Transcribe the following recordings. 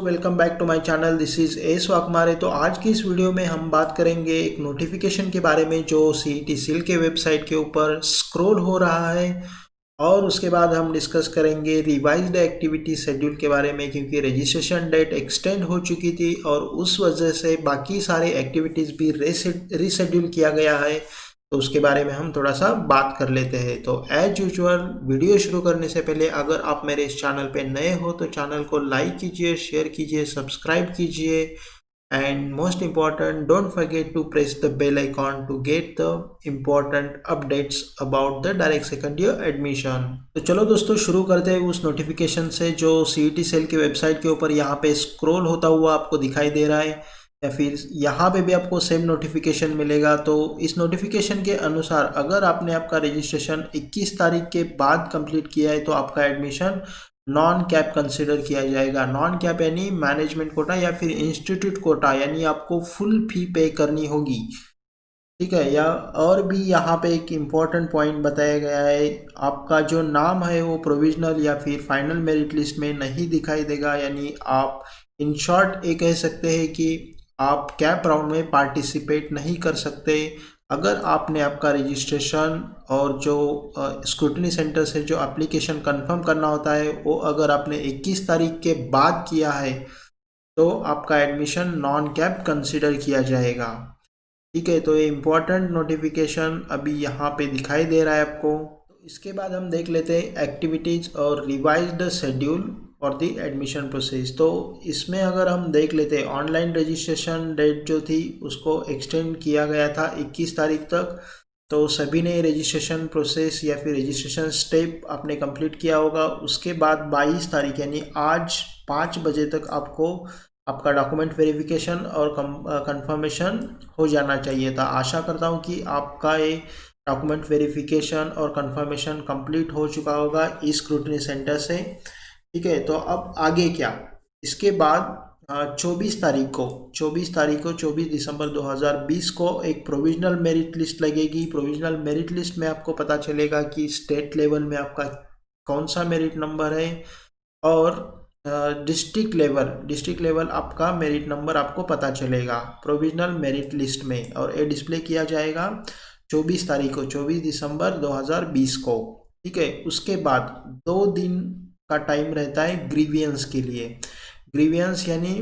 So welcome back to my channel. This is S Wakmare. तो आज की इस वीडियो में हम बात करेंगे एक नोटिफिकेशन के बारे में जो सीईटी सील के वेबसाइट के ऊपर स्क्रॉल हो रहा है, और उसके बाद हम डिस्कस करेंगे रिवाइज्ड एक्टिविटी शेड्यूल के बारे में, क्योंकि रजिस्ट्रेशन डेट एक्सटेंड हो चुकी थी और उस वजह से बाकी सारे एक्टिविटीज़ भी रीशेड्यूल किया गया है। तो उसके बारे में हम थोड़ा सा बात कर लेते हैं। तो एज यूजुअल वीडियो शुरू करने से पहले अगर आप मेरे इस चैनल पे नए हो तो चैनल को लाइक कीजिए, शेयर कीजिए, सब्सक्राइब कीजिए, and most important don't forget to press the bell icon to get the important updates about the direct second year admission. तो चलो दोस्तों, शुरू करते हैं उस नोटिफिकेशन से जो सीईटी सेल की वेबसाइट के ऊपर यहाँ पे स्क्रॉल होता हुआ आपको दिखाई दे रहा है, या फिर यहाँ पे भी आपको सेम नोटिफिकेशन मिलेगा। तो इस नोटिफिकेशन के अनुसार अगर आपने आपका रजिस्ट्रेशन 21 तारीख के बाद कंप्लीट किया है तो आपका एडमिशन नॉन कैप कंसिडर किया जाएगा। नॉन कैप यानी मैनेजमेंट कोटा या फिर इंस्टीट्यूट कोटा, यानी आपको फुल फी पे करनी होगी। ठीक है। या और भी यहाँ पे एक इम्पॉर्टेंट पॉइंट बताया गया है, आपका जो नाम है वो प्रोविजनल या फिर फाइनल मेरिट लिस्ट में नहीं दिखाई देगा। यानी आप इन शॉर्ट ये कह सकते हैं कि आप कैप राउंड में पार्टिसिपेट नहीं कर सकते अगर आपने आपका रजिस्ट्रेशन और जो स्क्रूटनी सेंटर से जो एप्लीकेशन कंफर्म करना होता है वो अगर आपने 21 तारीख के बाद किया है तो आपका एडमिशन नॉन कैप कंसिडर किया जाएगा। ठीक है। तो ये इम्पोर्टेंट नोटिफिकेशन अभी यहाँ पे दिखाई दे रहा है आपको। तो इसके बाद हम देख लेते हैं एक्टिविटीज़ और revised schedule for the admission process. तो इसमें अगर हम देख लेते हैं, ऑनलाइन रजिस्ट्रेशन डेट जो थी उसको एक्सटेंड किया गया था 21 तारीख तक। तो सभी ने रजिस्ट्रेशन प्रोसेस या फिर रजिस्ट्रेशन स्टेप आपने कंप्लीट किया होगा। उसके बाद 22 तारीख यानी आज 5 बजे तक आपको आपका डॉक्यूमेंट वेरिफिकेशन और कंफर्मेशन हो जाना चाहिए था। आशा करता हूँ कि आपका ये डॉक्यूमेंट वेरिफिकेशन और कंफर्मेशन कंप्लीट हो चुका होगा इस स्क्रूटनी सेंटर से। ठीक है। तो अब आगे क्या, इसके बाद 24 दिसंबर 2020 को एक प्रोविजनल मेरिट लिस्ट लगेगी। प्रोविजनल मेरिट लिस्ट में आपको पता चलेगा कि स्टेट लेवल में आपका कौन सा मेरिट नंबर है, और डिस्ट्रिक्ट लेवल आपका मेरिट नंबर आपको पता चलेगा प्रोविजनल मेरिट लिस्ट में, और ये डिस्प्ले किया जाएगा 24 दिसंबर 2020 को। ठीक है। उसके बाद 2 दिन का टाइम रहता है ग्रीवियंस के लिए। ग्रीवियंस यानी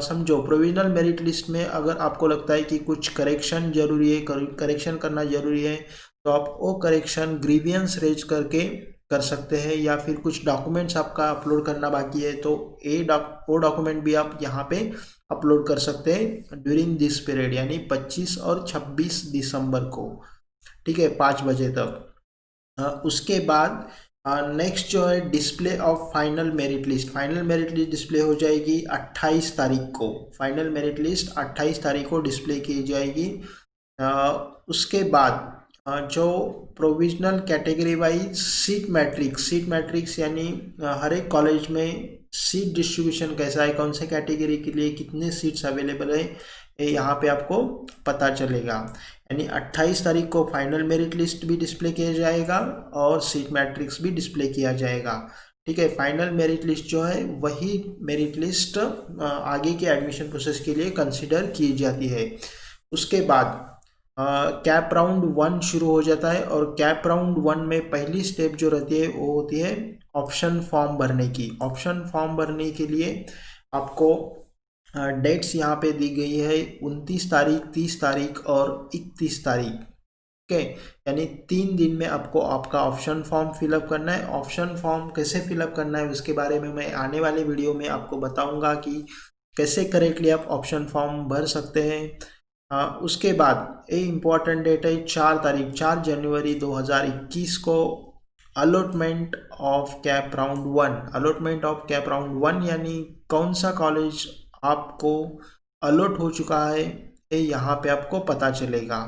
समझो, प्रोविजनल मेरिट लिस्ट में अगर आपको लगता है कि कुछ करेक्शन जरूरी है, करेक्शन करना जरूरी है, तो आप वो करेक्शन ग्रीवियंस रेज करके कर सकते हैं। या फिर कुछ डॉक्यूमेंट्स आपका अपलोड करना बाकी है तो वो डॉक्यूमेंट भी आप यहाँ पे अपलोड कर सकते हैं ड्यूरिंग दिस पीरियड, यानी 25 और 26 दिसंबर को। ठीक है, 5 बजे तक। उसके बाद नेक्स्ट जो है display of final merit list. Final merit list display हो जाएगी 28 तारीख को। फाइनल मेरिट लिस्ट 28 तारीख को डिस्प्ले की जाएगी। उसके बाद जो provisional category wise seat matrix यानी हर एक कॉलेज में सीट डिस्ट्रीब्यूशन कैसा है, कौन से कैटेगरी के लिए कितने सीट्स अवेलेबल है, ये यहाँ पे आपको पता चलेगा। यानी 28 तारीख को फाइनल मेरिट लिस्ट भी डिस्प्ले किया जाएगा और सीट मैट्रिक्स भी डिस्प्ले किया जाएगा। ठीक है। फाइनल मेरिट लिस्ट जो है वही मेरिट लिस्ट आगे के एडमिशन प्रोसेस के लिए कंसिडर की जाती है। उसके बाद कैप राउंड 1 शुरू हो जाता है, और कैप राउंड 1 में पहली स्टेप जो रहती है वो होती है ऑप्शन फॉर्म भरने की। ऑप्शन फॉर्म भरने के लिए आपको डेट्स यहाँ पे दी गई है 29 तारीख, 30 तारीख और 31 तारीख। ओके। यानी 3 दिन में आपको आपका ऑप्शन फॉर्म फिलअप करना है। ऑप्शन फॉर्म कैसे फिलअप करना है उसके बारे में मैं आने वाले वीडियो में आपको बताऊंगा कि कैसे करेक्टली आप ऑप्शन फॉर्म भर सकते हैं। उसके बाद ये इम्पॉर्टेंट डेट है 4 जनवरी 2021 को allotment of cap round 1। Allotment of cap round 1 यानी कौन सा कॉलेज आपको अलॉट हो चुका है ये यहाँ पे आपको पता चलेगा।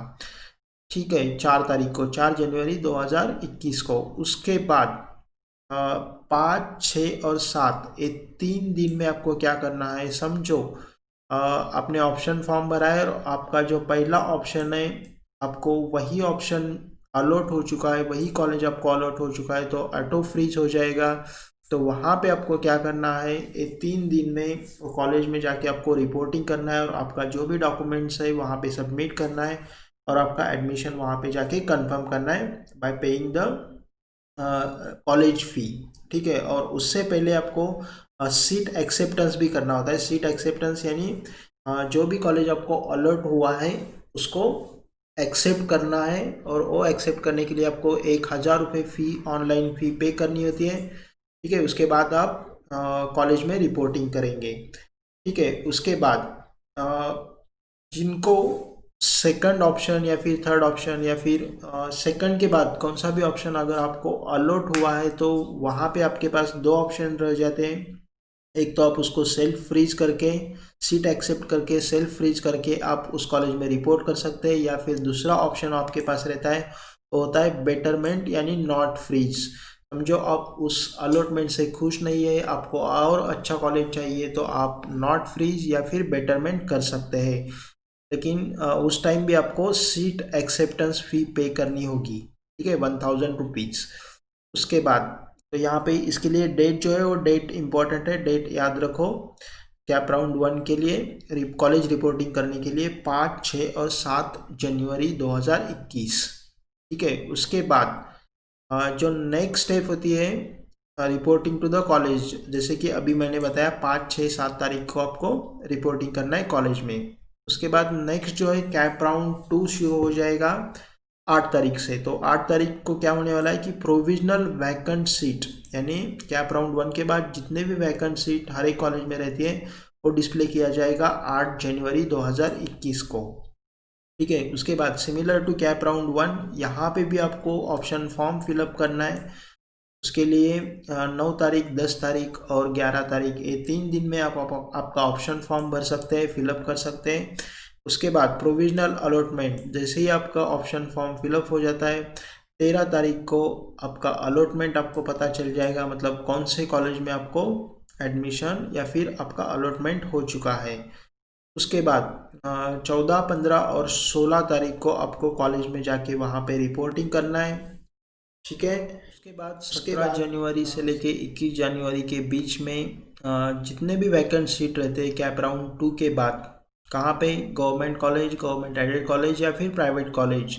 ठीक है, 4 जनवरी 2021 को। उसके बाद 5, 6 और 7 ये 3 दिन में आपको क्या करना है, समझो आपने ऑप्शन फॉर्म भरा है और आपका जो पहला ऑप्शन है आपको वही ऑप्शन अलॉट हो चुका है, वही कॉलेज आपको अलॉट हो चुका है, तो ऑटो फ्रीज हो जाएगा। तो वहाँ पे आपको क्या करना है, ये 3 दिन में वो कॉलेज में जाके आपको रिपोर्टिंग करना है और आपका जो भी डॉक्यूमेंट्स है वहाँ पे सबमिट करना है और आपका एडमिशन वहाँ पे जाके कंफर्म करना है bye paying the college fee. ठीक है, और उससे पहले आपको सीट एक्सेप्टेंस भी करना होता है। सीट एक्सेप्टेंस यानी जो भी कॉलेज आपको अलॉट हुआ है उसको एक्सेप्ट करना है, और वो एक्सेप्ट करने के लिए आपको 1,000 रुपये फ़ी, ऑनलाइन फ़ी पे करनी होती है। ठीक है, उसके बाद आप कॉलेज में रिपोर्टिंग करेंगे। ठीक है, उसके बाद अ, जिनको सेकंड ऑप्शन या फिर थर्ड ऑप्शन या फिर सेकंड के बाद कौन सा भी ऑप्शन अगर आपको अलॉट हुआ है तो वहाँ पे आपके पास 2 ऑप्शन रह जाते हैं। एक तो आप उसको सेल्फ फ्रीज करके, सीट एक्सेप्ट करके सेल्फ फ्रीज करके आप उस कॉलेज में रिपोर्ट कर सकते हैं, या फिर दूसरा ऑप्शन आपके पास रहता है वो होता है बेटरमेंट यानी नॉट फ्रीज। समझो आप उस अलॉटमेंट से खुश नहीं है, आपको और अच्छा कॉलेज चाहिए, तो आप नॉट फ्रीज या फिर बेटरमेंट कर सकते हैं। लेकिन उस टाइम भी आपको सीट एक्सेप्टेंस फ़ी पे करनी होगी। ठीक है, 1,000 रुपीज़। उसके बाद तो यहाँ पे इसके लिए डेट जो है वो डेट इम्पॉर्टेंट है, डेट याद रखो। कैप राउंड 1 के लिए कॉलेज रिपोर्टिंग करने के लिए 5, 6 और 7 जनवरी 2021। ठीक है, उसके बाद जो नेक्स्ट स्टेप होती है रिपोर्टिंग टू द कॉलेज, जैसे कि अभी मैंने बताया 5, 6, 7 तारीख को आपको रिपोर्टिंग करना है कॉलेज में। उसके बाद नेक्स्ट जो है कैप राउंड 2 शुरू हो जाएगा 8 तारीख से। तो 8 तारीख को क्या होने वाला है कि प्रोविजनल वैकेंट सीट, यानी कैप राउंड 1 के बाद जितने भी वैकेंट सीट हर एक कॉलेज में रहती है वो डिस्प्ले किया जाएगा 8 जनवरी 2021 को। ठीक है, उसके बाद सिमिलर टू कैप राउंड 1 यहाँ पे भी आपको ऑप्शन फॉर्म फिलअप करना है। उसके लिए 9 तारीख, 10 तारीख और 11 तारीख, ये 3 दिन में आपका ऑप्शन फॉर्म भर सकते हैं, फिलअप कर सकते हैं। उसके बाद प्रोविजनल अलॉटमेंट, जैसे ही आपका ऑप्शन फॉर्म फिलअप हो जाता है 13 तारीख को आपका अलॉटमेंट आपको पता चल जाएगा, मतलब कौन से कॉलेज में आपको एडमिशन या फिर आपका अलॉटमेंट हो चुका है। उसके बाद 14, 15 और 16 तारीख को आपको कॉलेज में जाके वहाँ पे रिपोर्टिंग करना है। ठीक है, उसके बाद 17 जनवरी से लेके 21 जनवरी के बीच में जितने भी वैकेंट सीट रहते हैं कैप राउंड 2 के बाद, कहाँ पे, government college, government aided college या फिर प्राइवेट कॉलेज,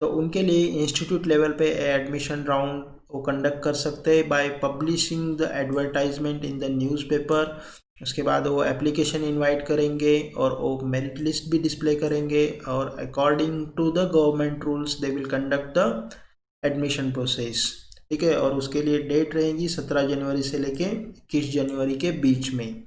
तो उनके लिए इंस्टीट्यूट लेवल पे एडमिशन राउंड वो कंडक्ट कर सकते हैं by publishing the advertisement in the newspaper. उसके बाद वो एप्लीकेशन इनवाइट करेंगे और वो मेरिट लिस्ट भी डिस्प्ले करेंगे, और according to the government rules they will conduct the admission process. ठीक है, और उसके लिए डेट रहेगी 17 जनवरी से लेके 21 जनवरी के बीच में।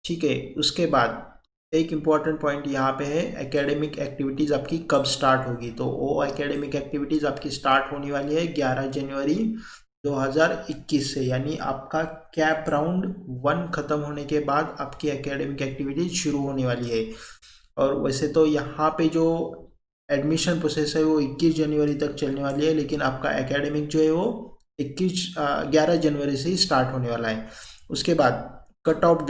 ठीक है, उसके बाद एक इम्पॉर्टेंट पॉइंट यहाँ पे है, एकेडमिक एक्टिविटीज़ आपकी कब स्टार्ट होगी। तो वो एकेडमिक एक्टिविटीज़ आपकी स्टार्ट होने वाली है 11 जनवरी 2021 से, यानी आपका कैप राउंड 1 ख़त्म होने के बाद आपकी एकेडमिक एक्टिविटीज़ शुरू होने वाली है। और वैसे तो यहाँ पे जो एडमिशन प्रोसेस है वो 21 जनवरी तक चलने वाली है, लेकिन आपका एकेडमिक जो है वो 11 जनवरी से ही स्टार्ट होने वाला है। उसके बाद cut off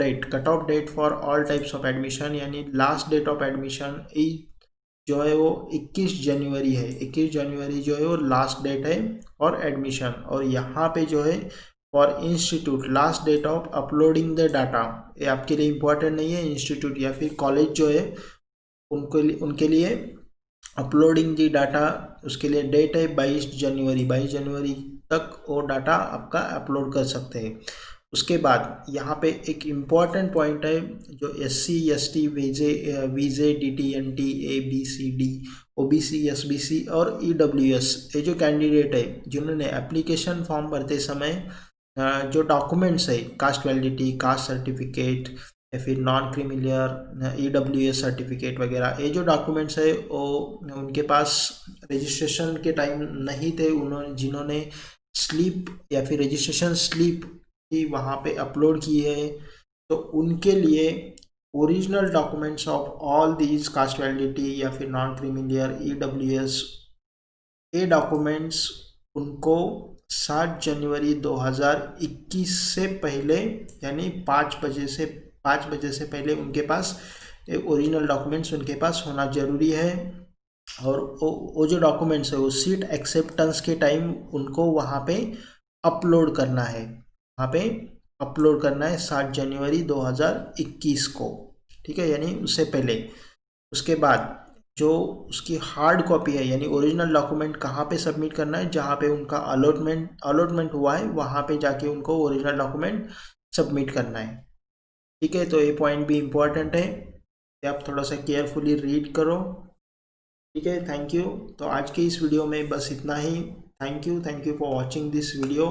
date for all types of admission, यानी लास्ट डेट ऑफ एडमिशन जो है वो 21 जनवरी है। 21 जनवरी जो है वो लास्ट डेट है फॉर एडमिशन। और यहाँ पे जो है for institute last date of uploading the data, ये आपके लिए इम्पोर्टेंट नहीं है। इंस्टीट्यूट या फिर कॉलेज जो है उनके लिए अपलोडिंग दी डाटा, उसके लिए डेट है 22 जनवरी। 22 जनवरी तक वो डाटा आपका अपलोड कर सकते हैं। उसके बाद यहाँ पे एक इम्पॉर्टेंट पॉइंट है, जो SC ST वीजे DT NT ABCD OBC SBC और EWS, ये जो कैंडिडेट है जिन्होंने एप्लीकेशन फॉर्म भरते समय जो डॉक्यूमेंट्स है, कास्ट वैलिडिटी, कास्ट सर्टिफिकेट या फिर नॉन क्रीमिलियर EWS सर्टिफिकेट वगैरह, ये जो डॉक्यूमेंट्स है वो उनके पास रजिस्ट्रेशन के टाइम नहीं थे, उन्होंने जिन्होंने स्लिप या फिर रजिस्ट्रेशन स्लिप ही वहाँ पे अपलोड की है, तो उनके लिए original documents of all these cast validity या फिर नॉन क्रीमिलियर EWS, ये डॉक्यूमेंट्स उनको 7 जनवरी 2021 से पहले, यानी 5 बजे से पहले उनके पास ओरिजिनल डॉक्यूमेंट्स उनके पास होना ज़रूरी है। और वो जो डॉक्यूमेंट्स है वो सीट एक्सेप्टेंस के टाइम उनको वहाँ पे अपलोड करना है। वहाँ पे अपलोड करना है 7 जनवरी 2021 को, ठीक है, यानी उससे पहले। उसके बाद जो उसकी हार्ड कॉपी है यानी ओरिजिनल डॉक्यूमेंट कहाँ पे सबमिट करना है, जहाँ पे उनका अलॉटमेंट हुआ है वहाँ पे जाके उनको ओरिजिनल डॉक्यूमेंट सबमिट करना है, ठीक है। तो ये पॉइंट भी इम्पोर्टेंट है, ये आप थोड़ा सा केयरफुली रीड करो, ठीक है। Thank you. तो आज की इस वीडियो में बस इतना ही। Thank you for watching this video.